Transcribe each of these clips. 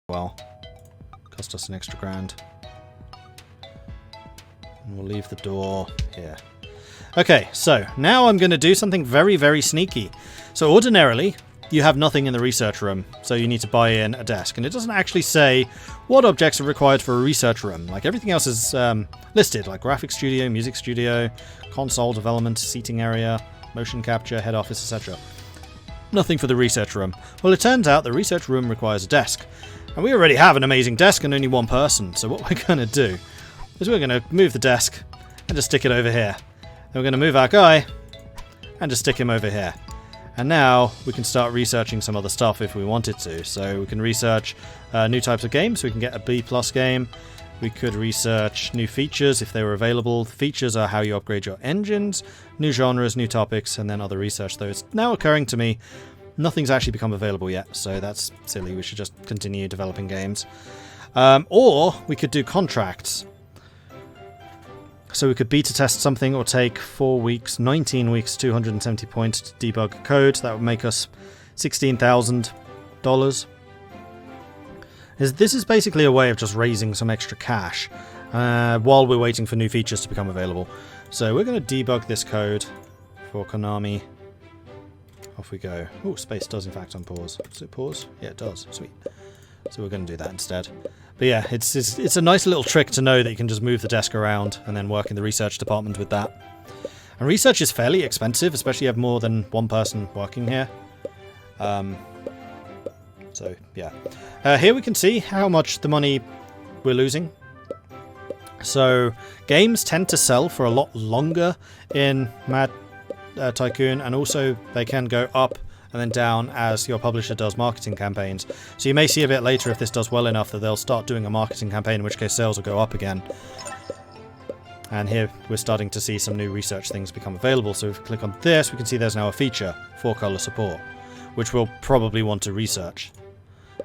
well. Cost us an extra grand. And we'll leave the door here. Okay, so now I'm going to do something very, very sneaky. So ordinarily, you have nothing in the research room, so you need to buy in a desk. And it doesn't actually say what objects are required for a research room. Like everything else is listed, like graphics studio, music studio, console development, seating area, motion capture, head office, etc. Nothing for the research room. Well, it turns out the research room requires a desk. And we already have an amazing desk and only one person. So what we're going to do is we're going to move the desk and just stick it over here. Then we're going to move our guy and just stick him over here. And now we can start researching some other stuff if we wanted to. So we can research new types of games. We can get a B+ game. We could research new features if they were available. The features are how you upgrade your engines, new genres, new topics, and then other research. Though it's now occurring to me, nothing's actually become available yet. So that's silly. We should just continue developing games. Or we could do contracts. So we could beta test something or take 4 weeks, 19 weeks, 270 points to debug code. That would make us $16,000. This is basically a way of just raising some extra cash while we're waiting for new features to become available. So we're going to debug this code for Konami. Off we go. Oh, space does in fact unpause. Does it pause? Yeah, it does. Sweet. So we're going to do that instead. But yeah, it's a nice little trick to know that you can just move the desk around and then work in the research department with that. And research is fairly expensive, especially if you have more than one person working here. So yeah. Here we can see how much the money we're losing. So games tend to sell for a lot longer in Mad Tycoon, and also they can go up and then down as your publisher does marketing campaigns. So you may see a bit later, if this does well enough, that they'll start doing a marketing campaign, in which case sales will go up again. And here we're starting to see some new research things become available. So if we click on this, we can see there's now a feature, 4-color support, which we'll probably want to research.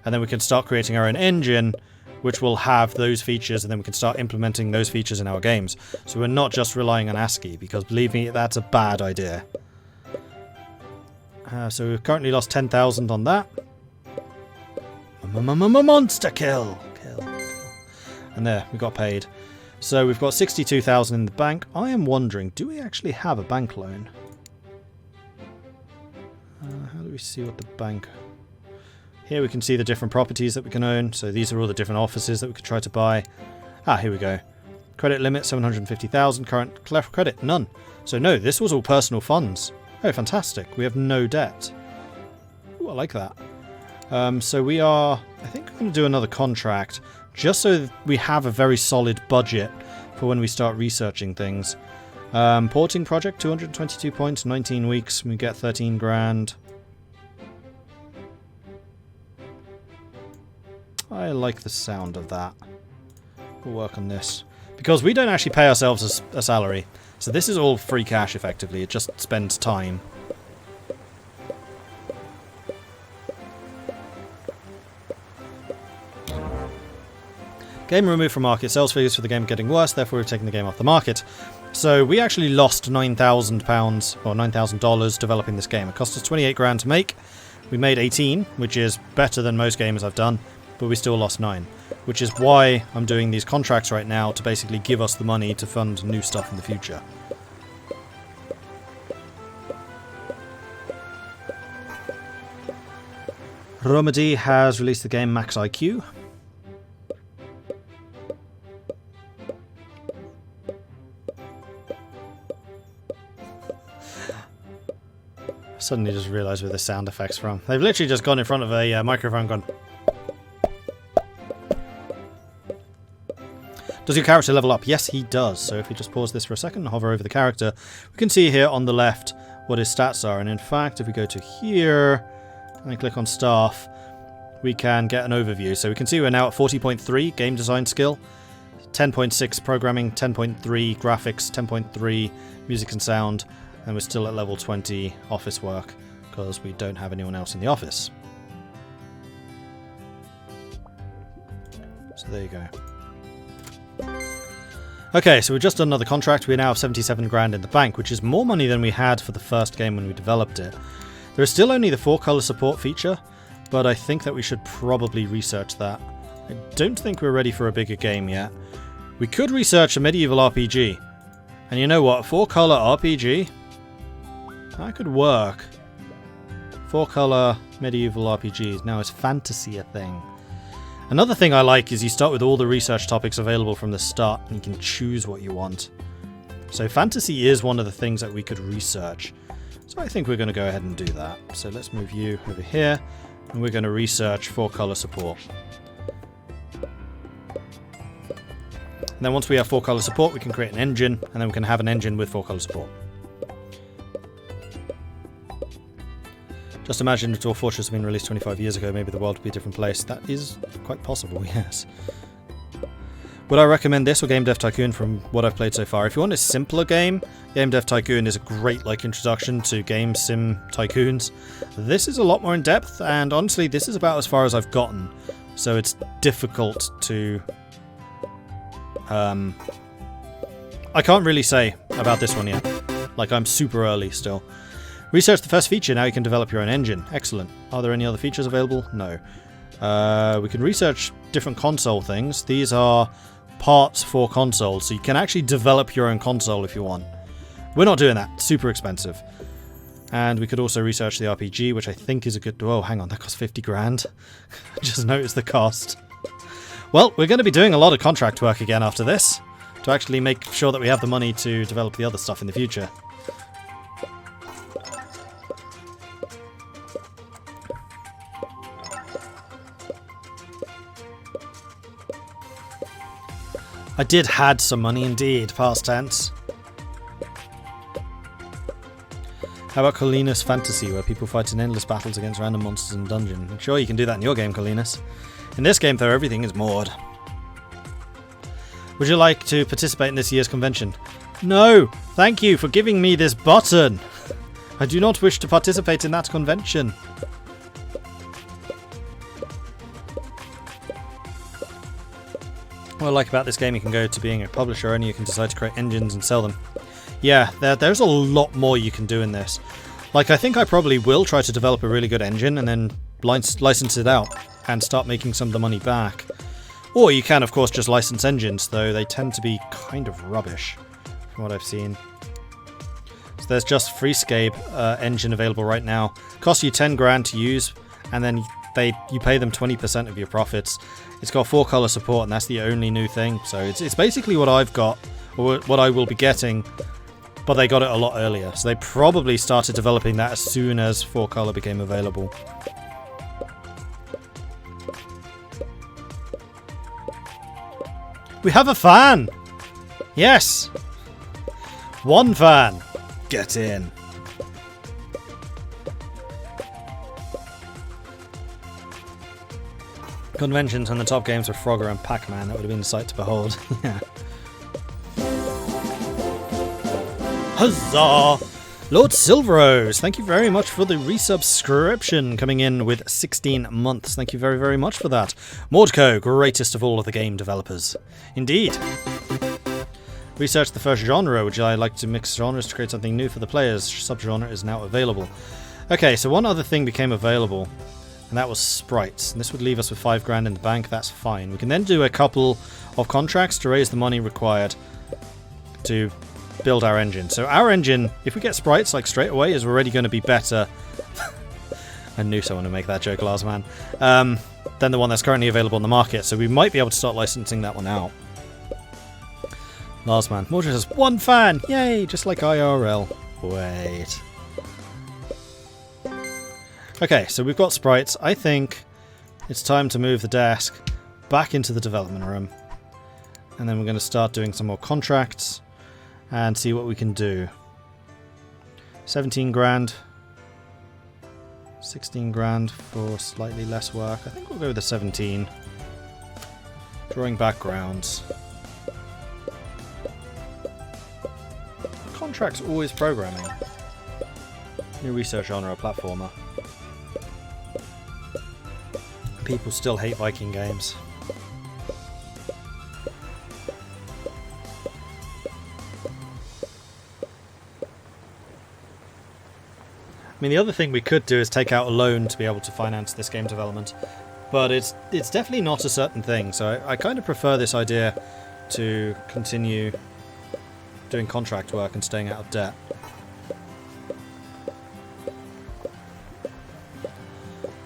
And then we can start creating our own engine, which will have those features, and then we can start implementing those features in our games. So we're not just relying on ASCII, because believe me, that's a bad idea. So we've currently lost 10,000 on that. Monster kill! And there, we got paid. So we've got 62,000 in the bank. I am wondering, do we actually have a bank loan? How do we see what the bank... Here we can see the different properties that we can own. So these are all the different offices that we could try to buy. Ah, here we go. Credit limit, 750,000. Current credit, none. So no, this was all personal funds. Oh, fantastic. We have no debt. Ooh, I like that. So we are, I think we're going to do another contract, just so that we have a very solid budget for when we start researching things. Porting project, 222 points, 19 weeks. We get 13 grand. I like the sound of that. We'll work on this. Because we don't actually pay ourselves a salary. So this is all free cash, effectively. It just spends time. Game removed from market. Sales figures for the game are getting worse, therefore we've taken the game off the market. So we actually lost £9,000 or $9,000 developing this game. It cost us 28 grand to make. We made 18, which is better than most games I've done, but we still lost 9. Which is why I'm doing these contracts right now, to basically give us the money to fund new stuff in the future. Remedy has released the game Max IQ. Suddenly just realised where the sound effects from. They've literally just gone in front of a microphone and gone... Does your character level up? Yes, he does. So if we just pause this for a second and hover over the character, we can see here on the left what his stats are. And in fact, if we go to here and click on staff, we can get an overview. So we can see we're now at 40.3 game design skill, 10.6 programming, 10.3 graphics, 10.3 music and sound, and we're still at level 20 office work because we don't have anyone else in the office. So there you go. Okay, so we've just done another contract. We now have 77 grand in the bank, which is more money than we had for the first game when we developed it. There is still only the 4-color support feature, but I think that we should probably research that. I don't think we're ready for a bigger game yet. We could research a medieval RPG. And you know what? 4-color RPG? That could work. 4-color medieval RPGs. Now is fantasy a thing? Another thing I like is you start with all the research topics available from the start and you can choose what you want. So fantasy is one of the things that we could research. So I think we're going to go ahead and do that. So let's move you over here and we're going to research 4-color support. And then once we have 4-color support we can create an engine and then we can have an engine with 4-color support. Just imagine if Dwarf Fortress had been released 25 years ago, maybe the world would be a different place. That is quite possible, yes. Would I recommend this or Game Dev Tycoon from what I've played so far? If you want a simpler game, Game Dev Tycoon is a great introduction to game sim tycoons. This is a lot more in depth, and honestly, this is about as far as I've gotten. So it's difficult to... I can't really say about this one yet. I'm super early still. Research the first feature, now you can develop your own engine. Excellent. Are there any other features available? No. We can research different console things. These are parts for consoles, so you can actually develop your own console if you want. We're not doing that. Super expensive. And we could also research the RPG, which I think is a good... Oh, hang on, that costs 50 grand. I just noticed the cost. Well, we're going to be doing a lot of contract work again after this, to actually make sure that we have the money to develop the other stuff in the future. I did had some money indeed, past tense. How about Colinus Fantasy, where people fight in endless battles against random monsters in a dungeon? I'm sure you can do that in your game, Colinus. In this game, though, everything is moored. Would you like to participate in this year's convention? No! Thank you for giving me this button! I do not wish to participate in that convention. What I like about this game, you can go to being a publisher and you can decide to create engines and sell them. Yeah, there's a lot more you can do in this. I think I probably will try to develop a really good engine and then license it out and start making some of the money back. Or you can, of course, just license engines, though they tend to be kind of rubbish, from what I've seen. So there's just Freescape engine available right now. Costs you 10 grand to use, and then you pay them 20% of your profits. It's got 4-color support, and that's the only new thing. So it's basically what I've got, or what I will be getting, but they got it a lot earlier. So they probably started developing that as soon as 4-color became available. We have a fan! Yes! One fan! Get in. Conventions when the top games were Frogger and Pac-Man, that would have been a sight to behold. Yeah. Huzzah! Lord Silverose, thank you very much for the resubscription, coming in with 16 months. Thank you very, very much for that. Mordco, greatest of all of the game developers. Indeed. Research the first genre. Would you like to mix genres to create something new for the players? Subgenre is now available. Okay, so one other thing became available, and that was sprites. And this would leave us with 5 grand in the bank. That's fine. We can then do a couple of contracts to raise the money required to build our engine. So our engine, if we get sprites straight away, is already going to be better. I knew someone would make that joke, last man. Than the one that's currently available on the market. So we might be able to start licensing that one out. Last man. Mordred has 1 fan! Yay! Just like IRL. Wait. Okay, so we've got sprites. I think it's time to move the desk back into the development room. And then we're going to start doing some more contracts and see what we can do. 17 grand. 16 grand for slightly less work. I think we'll go with the 17. Drawing backgrounds. Contracts always programming. New research genre, platformer. People still hate Viking games. I mean, the other thing we could do is take out a loan to be able to finance this game development. But it's definitely not a certain thing, so I kind of prefer this idea to continue doing contract work and staying out of debt.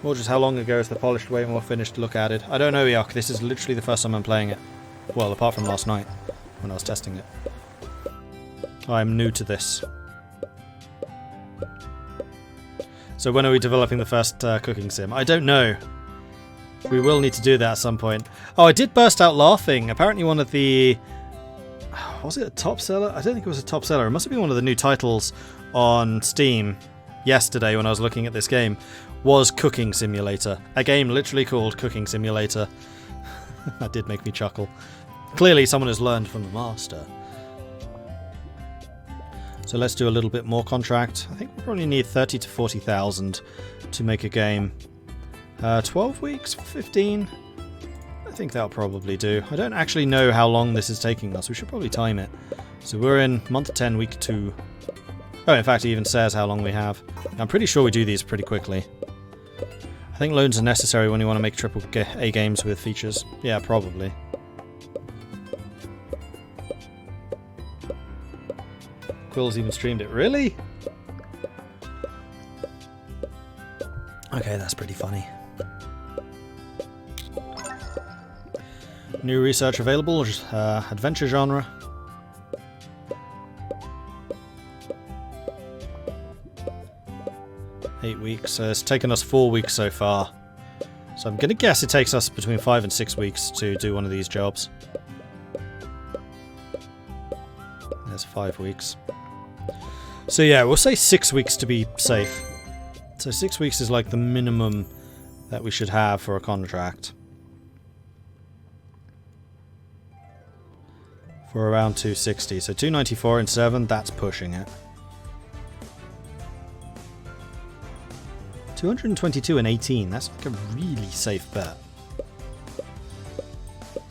Mordred, how long ago is the polished way more finished look added? I don't know, Yuck. This is literally the first time I'm playing it. Well, apart from last night, when I was testing it. I'm new to this. So when are we developing the first cooking sim? I don't know. We will need to do that at some point. Oh, I did burst out laughing. Apparently one of the... Was it a top seller? I don't think it was a top seller. It must have been one of the new titles on Steam yesterday when I was looking at this game. Was Cooking Simulator. A game literally called Cooking Simulator. That did make me chuckle. Clearly someone has learned from the master. So let's do a little bit more contract. I think we'll probably need 30 to 40,000 to make a game. 12 weeks? 15? I think that'll probably do. I don't actually know how long this is taking us. We should probably time it. So we're in month 10, week 2. Oh, in fact, it even says how long we have. I'm pretty sure we do these pretty quickly. I think loans are necessary when you want to make AAA games with features. Yeah, probably. Quill's even streamed it. Really? Okay, that's pretty funny. New research available, adventure genre. Eight weeks, so it's taken us 4 weeks so far. So I'm going to guess it takes us between 5 and 6 weeks to do one of these jobs. There's 5 weeks. So yeah, we'll say 6 weeks to be safe. So 6 weeks is like the minimum that we should have for a contract. For around 260. So 294 and 7, that's pushing it. 222 and 18, that's like a really safe bet.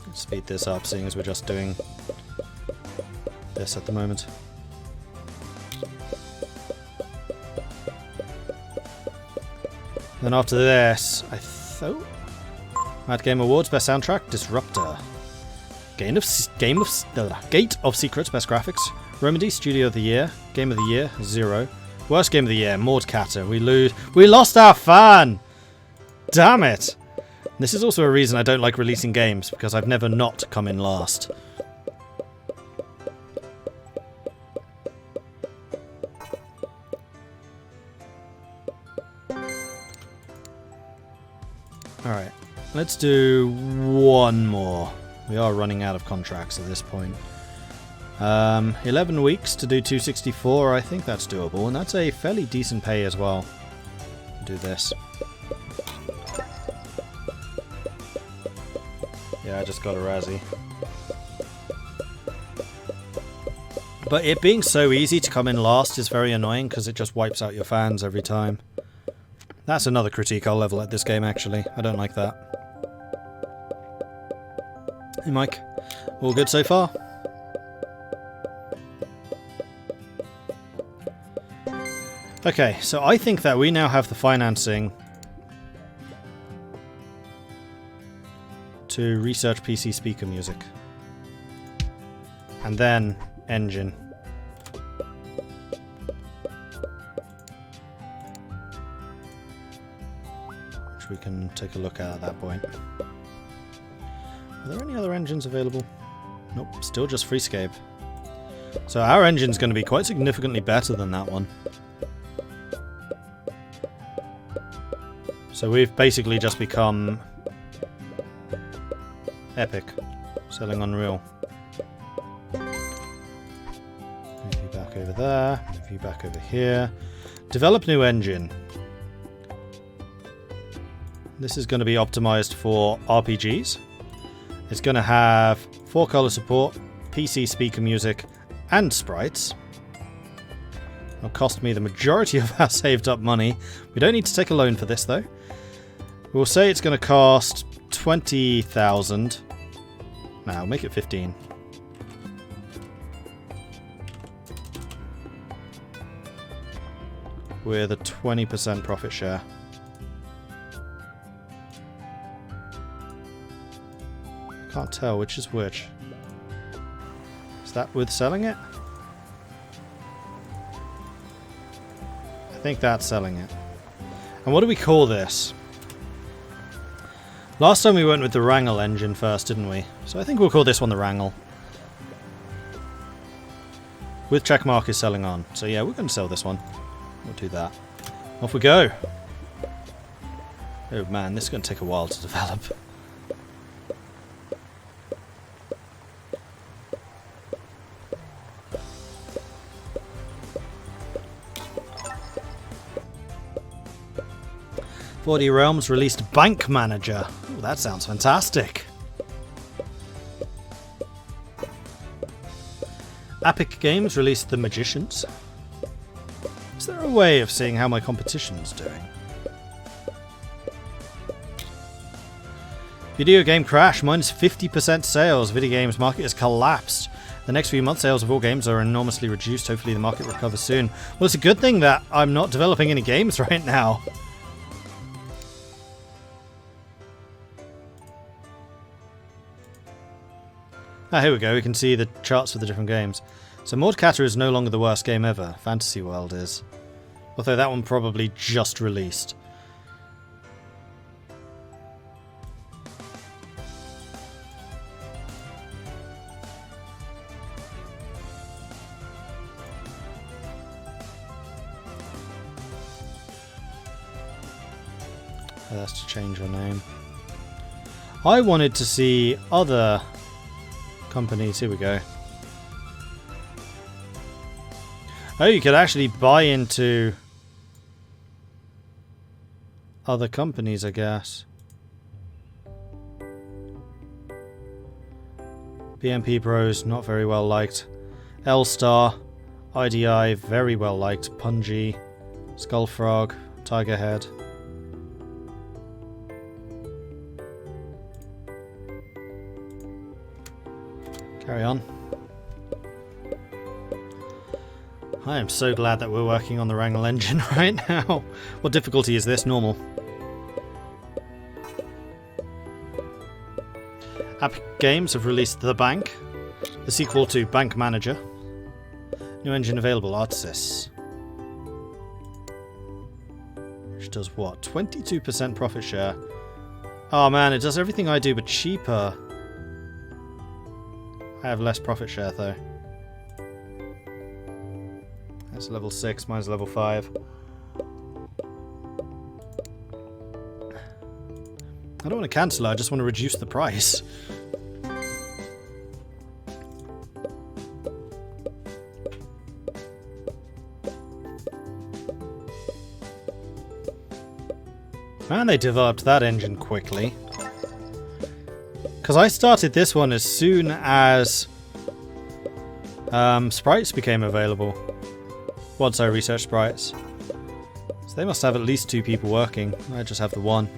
Let's speed this up, seeing as we're just doing this at the moment. Then after this, I thought Mad Game Awards, Best Soundtrack, Disruptor. Gate of Secrets, Best Graphics. Remedy, Studio of the Year. Game of the Year, 0. Worst Game of the Year, Mordred. We lost our fan! Damn it! This is also a reason I don't like releasing games, because I've never not come in last. Alright, let's do one more. We are running out of contracts at this point. 11 weeks to do 264, I think that's doable, and that's a fairly decent pay as well. Do this. Yeah, I just got a Razzie. But it being so easy to come in last is very annoying because it just wipes out your fans every time. That's another critique I'll level at this game, actually. I don't like that. Hey, Mike. All good so far? Okay, so I think that we now have the financing to research PC speaker music. And then engine. Which we can take a look at that point. Are there any other engines available? Nope, still just Freescape. So our engine's going to be quite significantly better than that one. So we've basically just become Epic, selling Unreal. Move you back over there, move you back over here. Develop new engine. This is going to be optimized for RPGs. It's going to have 4-color support, PC speaker music, and sprites. It'll cost me the majority of our saved up money. We don't need to take a loan for this though. We'll say it's going to cost 20,000. Now, make it 15. With a 20% profit share. Can't tell which is which. Is that with selling it? I think that's selling it. And what do we call this? Last time we went with the Wrangell engine first, didn't we? So I think we'll call this one the Wrangell. With checkmark is selling on. So yeah, we're going to sell this one. We'll do that. Off we go. Oh man, this is going to take a while to develop. Forty Realms released Bank Manager. Ooh, that sounds fantastic. Epic Games released The Magicians. Is there a way of seeing how my competition's doing? Video game crash, minus 50% sales. Video games market has collapsed. The next few months, sales of all games are enormously reduced. Hopefully the market recovers soon. Well, it's a good thing that I'm not developing any games right now. Ah, here we go. We can see the charts for the different games. So Mordred is no longer the worst game ever. Fantasy World is. Although that one probably just released. That's to change your name. I wanted to see other companies. Here we go. Oh, you could actually buy into other companies, I guess. BMP Pros, not very well liked. L-Star, IDI, very well liked. Punji, Skullfrog, Tigerhead. Carry on. I am so glad that we're working on the Wrangell engine right now. What difficulty is this? Normal. Epic Games have released The Bank, the sequel to Bank Manager. New engine available, Artsys. Which does what? 22% profit share. Oh man, it does everything I do but cheaper. I have less profit share though. That's level 6, mine's level 5. I don't want to cancel it, I just want to reduce the price. Man, they developed that engine quickly. Because I started this one as soon as sprites became available. Once I researched sprites. So they must have at least 2 people working. I just have the 1.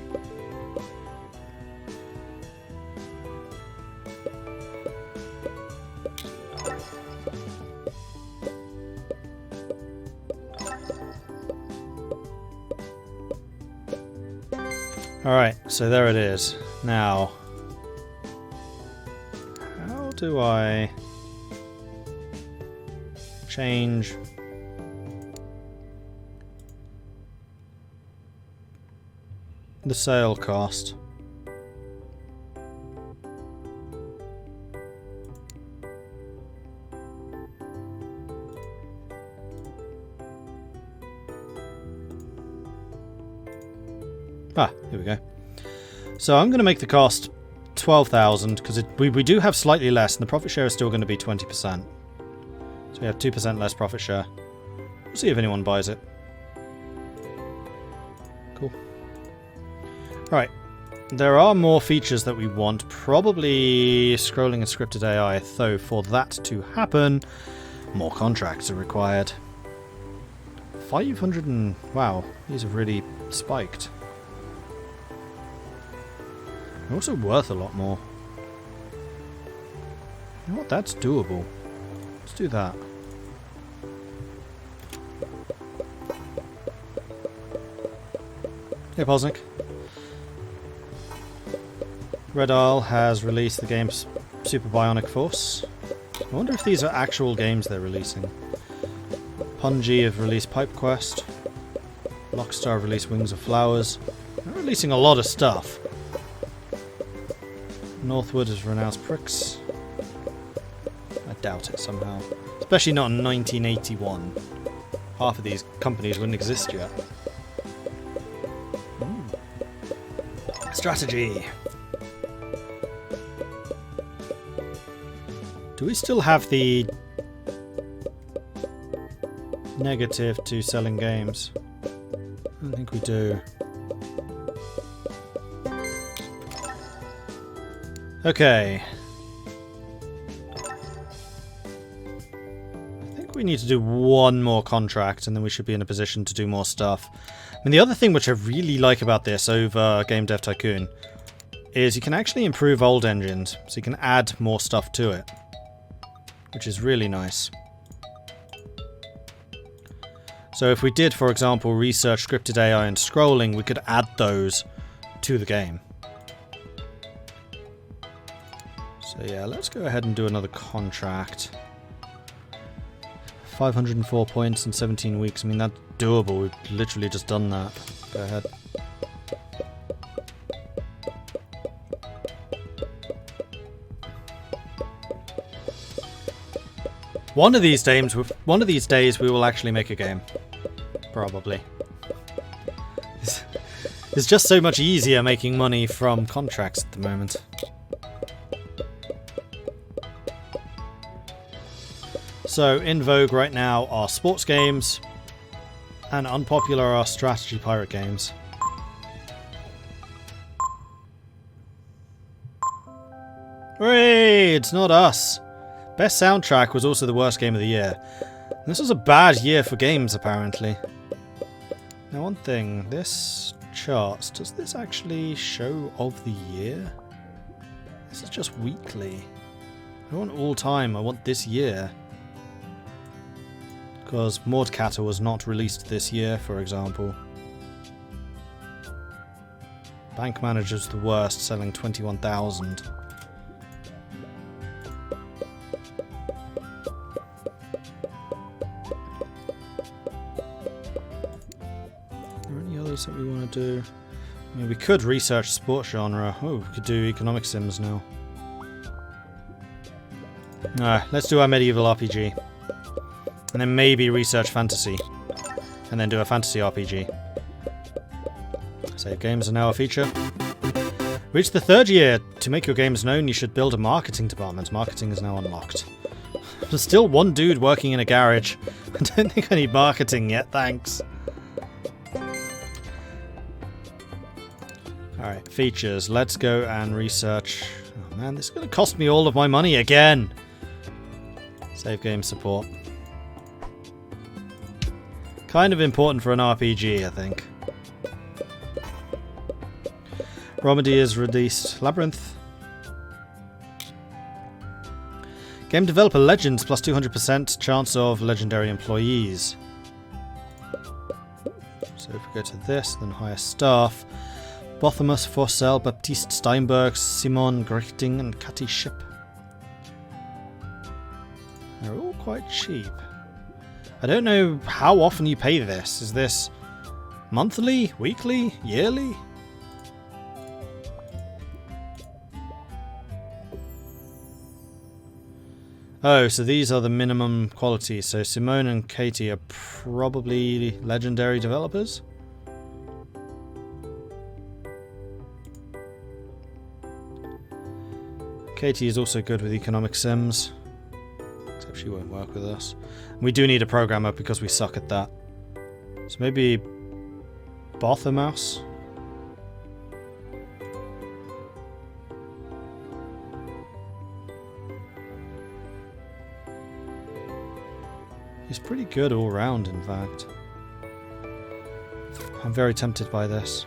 Alright, so there it is. Now, how do I change the sale cost? Ah, here we go. So I'm going to make the cost 12,000 because we do have slightly less, and the profit share is still going to be 20%. So we have 2% less profit share. We'll see if anyone buys it. Cool. Right. There are more features that we want. Probably scrolling and scripted AI, though for that to happen, more contracts are required. 500 and... wow, these have really spiked. They're also worth a lot more. You know what? That's doable. Let's do that. Hey, Polsnik. Red Isle has released the game's Super Bionic Force. I wonder if these are actual games they're releasing. Punji have released Pipe Quest. Lockstar have released Wings of Flowers. They're releasing a lot of stuff. Northwood has renounced Pricks. I doubt it somehow. Especially not in 1981. Half of these companies wouldn't exist yet. Strategy. Do we still have the negative to selling games? I don't think we do. Okay. I think we need to do one more contract and then we should be in a position to do more stuff. I mean, the other thing which I really like about this over Game Dev Tycoon is you can actually improve old engines, so you can add more stuff to it, which is really nice. So if we did, for example, research scripted AI and scrolling, we could add those to the game. So yeah, let's go ahead and do another contract. 504 points in 17 weeks. I mean, that's doable. We've literally just done that. Go ahead. One of these days we will actually make a game. Probably. It's just so much easier making money from contracts at the moment. So, in vogue right now are sports games, and unpopular are strategy pirate games. Hooray! It's not us! Best soundtrack was also the worst game of the year. This was a bad year for games, apparently. Now, one thing, this chart, does this actually show of the year? This is just weekly. I don't want all time, I want this year. Because Mordred was not released this year, for example. Bank Manager's the worst, selling 21,000. Are there any others that we want to do? I mean, we could research sports genre. Oh, we could do economic sims now. Alright, let's do our medieval RPG. And then maybe research fantasy. And then do a fantasy RPG. Save games are now a feature. Reach the 3rd year. To make your games known, you should build a marketing department. Marketing is now unlocked. There's still one dude working in a garage. I don't think I need marketing yet, thanks. Alright, features. Let's go and research. Oh man, this is going to cost me all of my money again. Save game support. Kind of important for an RPG, I think. Romedy has released Labyrinth. Game developer Legends plus 200% chance of legendary employees. So if we go to this, then hire staff. Bothamus, Forsell, Baptiste Steinberg, Simon Grichting, and Cathy Ship. They're all quite cheap. I don't know how often you pay this. Is this monthly, weekly, yearly? Oh, so these are the minimum qualities. So Simone and Katie are probably legendary developers? Katie is also good with economic sims. Except she won't work with us. We do need a programmer because we suck at that. So maybe Bothamus? He's pretty good all round, in fact. I'm very tempted by this.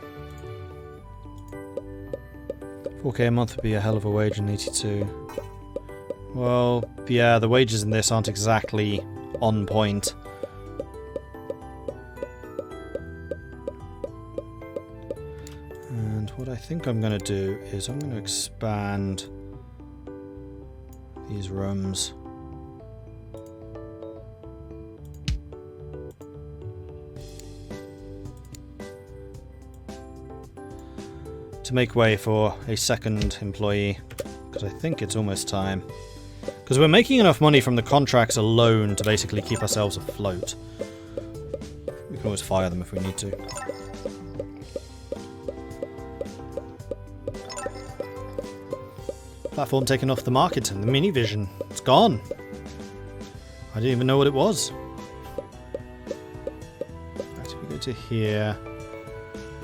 4k a month would be a hell of a wage in 82. Well, yeah, the wages in this aren't exactly on point. And what I think I'm going to do is I'm going to expand these rooms. To make way for a second employee, because I think it's almost time. Because we're making enough money from the contracts alone to basically keep ourselves afloat. We can always fire them if we need to. Platform taken off the market and the Minivision. It's gone. I didn't even know what it was. Right, if we go to here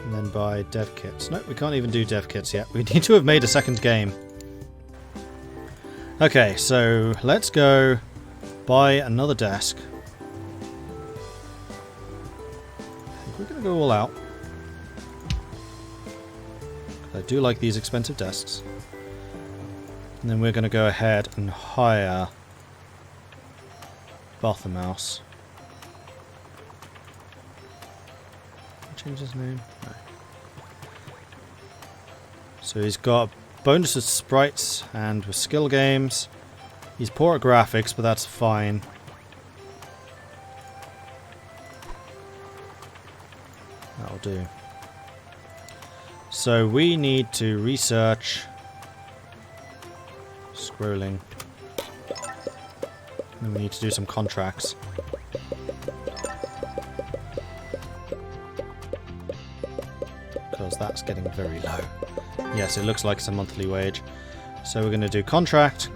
and then buy dev kits. No, we can't even do dev kits yet. We need to have made a second game. Okay, so let's go buy another desk. I think we're going to go all out. I do like these expensive desks. And then we're going to go ahead and hire Barthelmouse. Change his name? No. So he's got bonus with sprites and with skill games. He's poor at graphics, but that's fine. That'll do. So we need to research. Scrolling. And we need to do some contracts. Because that's getting very low. Yes, it looks like it's a monthly wage. So we're going to do contract.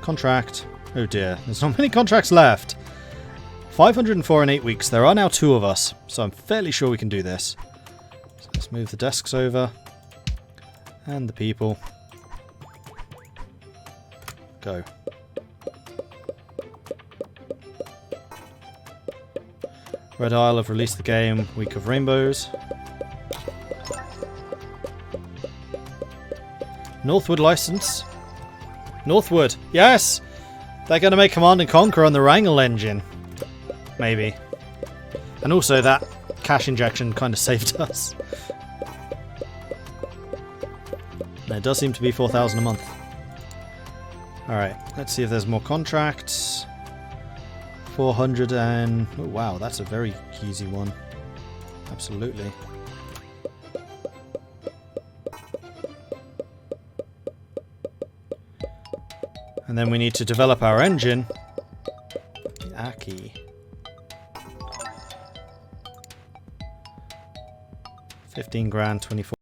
Oh dear, there's not many contracts left. 504 in 8 weeks. There are now 2 of us, so I'm fairly sure we can do this. So let's move the desks over. And the people. Go. Red Isle have released the game Week of Rainbows. Northwood license. Northwood, yes! They're going to make Command & Conquer on the Wrangell engine. Maybe. And also that cash injection kind of saved us. And it does seem to be 4,000 a month. Alright, let's see if there's more contracts. 400 and... oh wow, that's a very easy one. Absolutely. And then we need to develop our engine. Aki. 15 grand, 24.